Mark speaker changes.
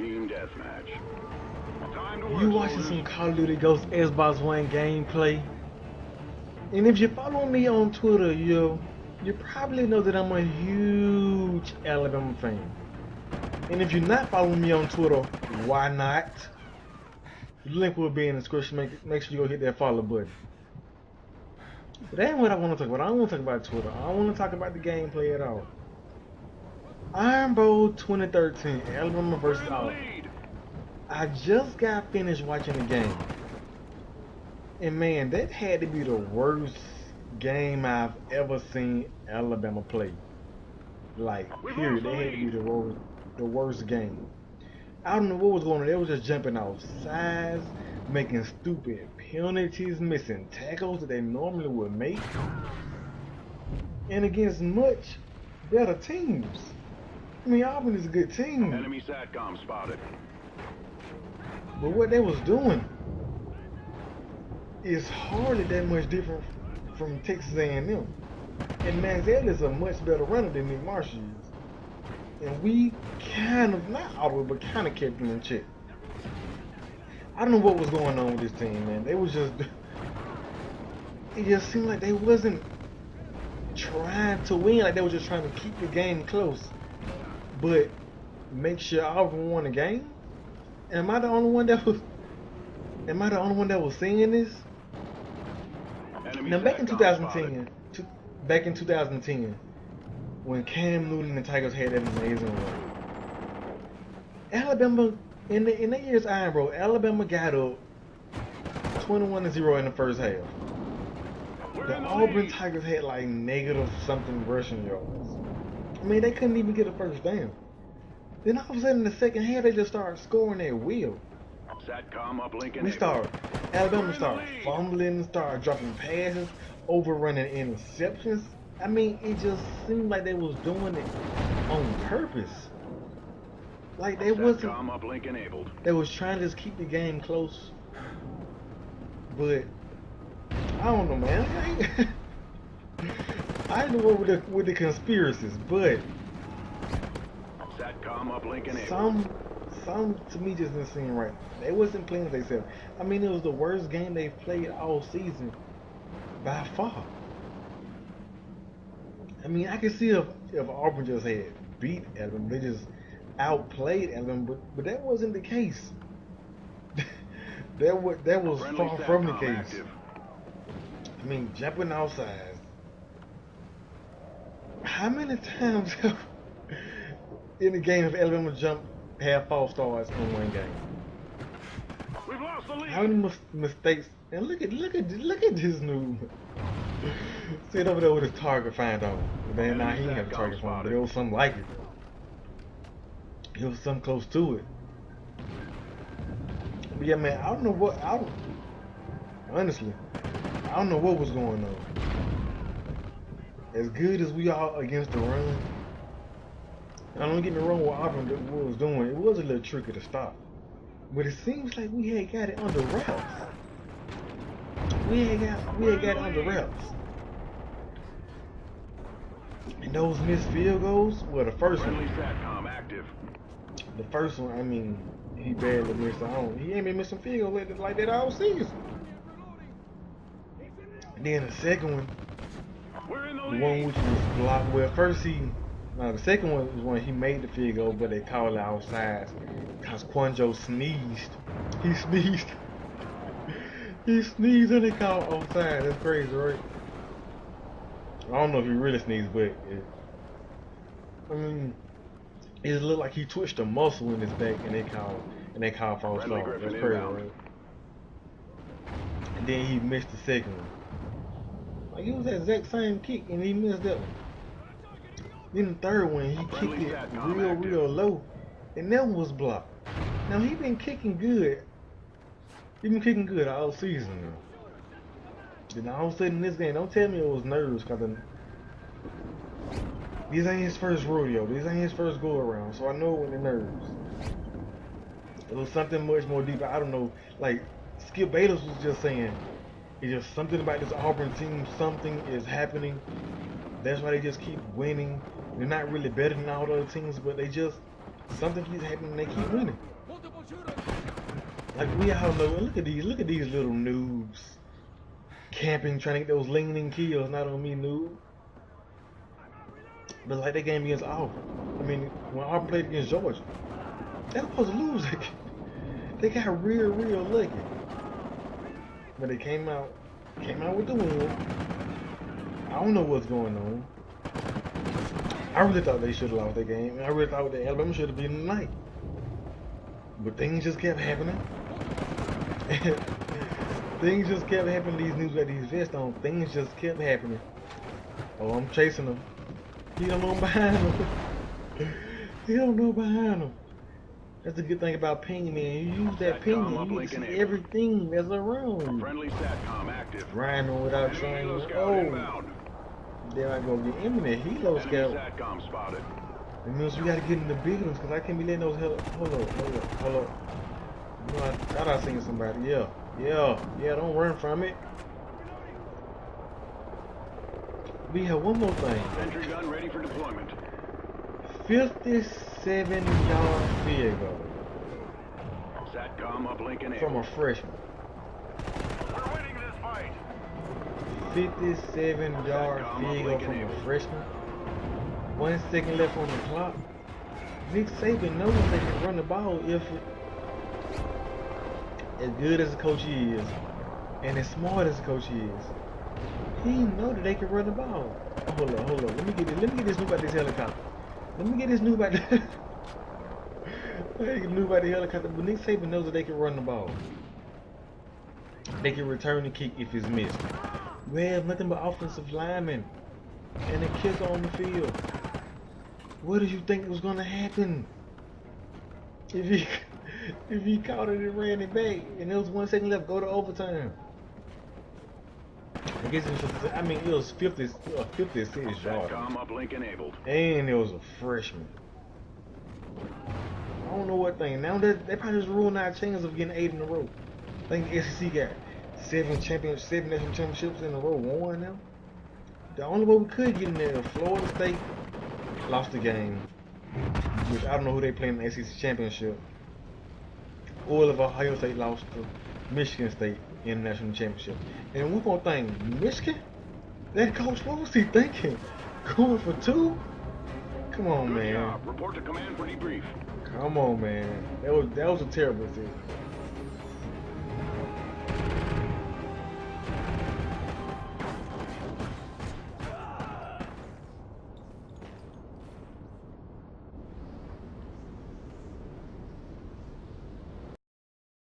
Speaker 1: Team deathmatch. Time to
Speaker 2: You
Speaker 1: work,
Speaker 2: watching
Speaker 1: soldiers.
Speaker 2: some Call of Duty Ghost Xbox One gameplay? And if you follow me on Twitter, you probably know that I'm a huge Alabama fan. And if you're not following me on Twitter, why not? The link will be in the description. Make sure you go hit that follow button. But that ain't what I want to talk about. I don't want to talk about Twitter. I don't want to talk about the gameplay at all. Iron Bowl 2013, Alabama versus Auburn. I just got finished watching the game. And man, that had to be the worst game I've ever seen Alabama play. Like, period. That had to be the worst game. I don't know what was going on. They was just jumping off sides, making stupid penalties, missing tackles that they normally would make. And against much better teams. I mean, Auburn is a good team.
Speaker 1: Enemy SATCOM spotted.
Speaker 2: But what they was doing is hardly that much different from Texas A&M. And Manziel is a much better runner than Nick Marshall is. And we kind of, not Auburn, but kind of kept him in check. I don't know what was going on with this team, man. They was just, it just seemed like they wasn't trying to win. Like they were just trying to keep the game close. But make sure Auburn won the game? Am I the only one that was seeing this? Now back in 2010, when Cam Newton and the Tigers had that amazing run, Alabama in that year's Iron Bowl, Alabama got up 21-0 in the first half. The Auburn Tigers had like negative something rushing yards. I mean, they couldn't even get a first down. Then all of a sudden in the second half, they just started scoring at will.
Speaker 1: SATCOM uplink
Speaker 2: Alabama started fumbling, started dropping passes, overrunning interceptions. I mean, it just seemed like they was doing it on purpose. Like they wasn't.
Speaker 1: Uplink enabled.
Speaker 2: They was trying to just keep the game close. But I don't know, man. I don't know with the conspiracies, but
Speaker 1: SATCOM uplink enabled.
Speaker 2: Some to me just didn't seem right. They wasn't playing as they said. I mean, it was the worst game they've played all season by far. I mean, I can see if Auburn just had beat Alabama, they just outplayed Alabama, but that wasn't the case. that was far from the case. Active. I mean, jumping outside. How many times in the game have Alabama jumped half false starts in one game?
Speaker 1: We've lost the lead.
Speaker 2: How many mistakes? And look at this new. Sit over there with his target find on. Man, now he didn't have a target find, but it was something like it. It was something close to it. But yeah, man, honestly, I don't know what was going on. As good as we are against the run, I don't get me wrong, what Auburn was doing, it was a little tricky to stop. But it seems like we had got it under wraps. We had got it under wraps. And those missed field goals, well, the first one. The first one, I mean, he barely missed. He ain't been missing field goals like that all season. And then the second one, the one which was blocked. Well, the second one was when he made the field goal, but they called it outside because Quanjo sneezed. He sneezed. He sneezed and they called outside. That's crazy, right? I don't know if he really sneezed, but I mean, it looked like he twitched a muscle in his back, and they called false start. That's crazy, right? And then he missed the second one. Like, it was that exact same kick, and he missed that one. Then the third one, he kicked it real low, and that one was blocked. Now he been kicking good. He been kicking good all season now. Then all of a sudden in this game, don't tell me it was nerves, cause this ain't his first rodeo. This ain't his first go around, so I know when the nerves. It was something much more deeper. I don't know. Like Skip Bayless was just saying, it's just something about this Auburn team. Something is happening. That's why they just keep winning. They're not really better than all the other teams, but they just something keeps happening and they keep winning. Like we all know, look at these little noobs camping, trying to get those leaning kills. Not on me, noob. But like that game against Auburn. I mean, when Auburn played against Georgia, they were supposed to lose. They got real lucky. But they came out with the win. I don't know what's going on. I really thought they should have lost that game, and I really thought that Alabama should have been tonight. But things just kept happening. Things just kept happening. These news got these vests on. Things just kept happening. Oh, I'm chasing them. He don't know behind him. He don't know behind him. That's the good thing about ping, man. You use that ping and you can see everything that's around.
Speaker 1: Friendly SATCOM active.
Speaker 2: Rhino without trying. Oh, there I go get imminent helo scout.
Speaker 1: SATCOM spotted.
Speaker 2: It means we gotta get in the big ones because I can't be letting those hell. Hold up. You know, I thought I seen somebody. Yeah. Don't run from it. We have one more thing.
Speaker 1: Sentry gun ready for deployment.
Speaker 2: 57-yard field goal.
Speaker 1: SATCOM uplink enabled.
Speaker 2: From a freshman.
Speaker 1: We're winning this fight.
Speaker 2: 57-yard field goal from a freshman. 1 second left on the clock. Nick Saban knows they can run the ball if as good as a coach he is and as smart as a coach he is. He know that they can run the ball. Oh, hold up. Let me get this new about this helicopter. Let me get this new about the helicopter. But Nick Saban knows that they can run the ball. They can return the kick if it's missed. We have nothing but offensive linemen and a kicker on the field. What did you think was gonna happen if he caught it and ran it back and there was 1 second left, go to overtime? I guess it was 56 yards.
Speaker 1: Uplink enabled.
Speaker 2: And it was a freshman. I don't know what thing. Now they probably just ruined our chances of getting 8 in a row. I think the SEC got 7 national championships in a row. Won now. The only way we could get in there, Florida State lost the game, which I don't know who they play in the SEC championship. Or if Ohio State lost to Michigan State in the national championship. And one more thing, Michigan? That coach, what was he thinking? Going for 2? Come on, man.
Speaker 1: Report to command for debrief.
Speaker 2: Come on, man. That was a terrible decision.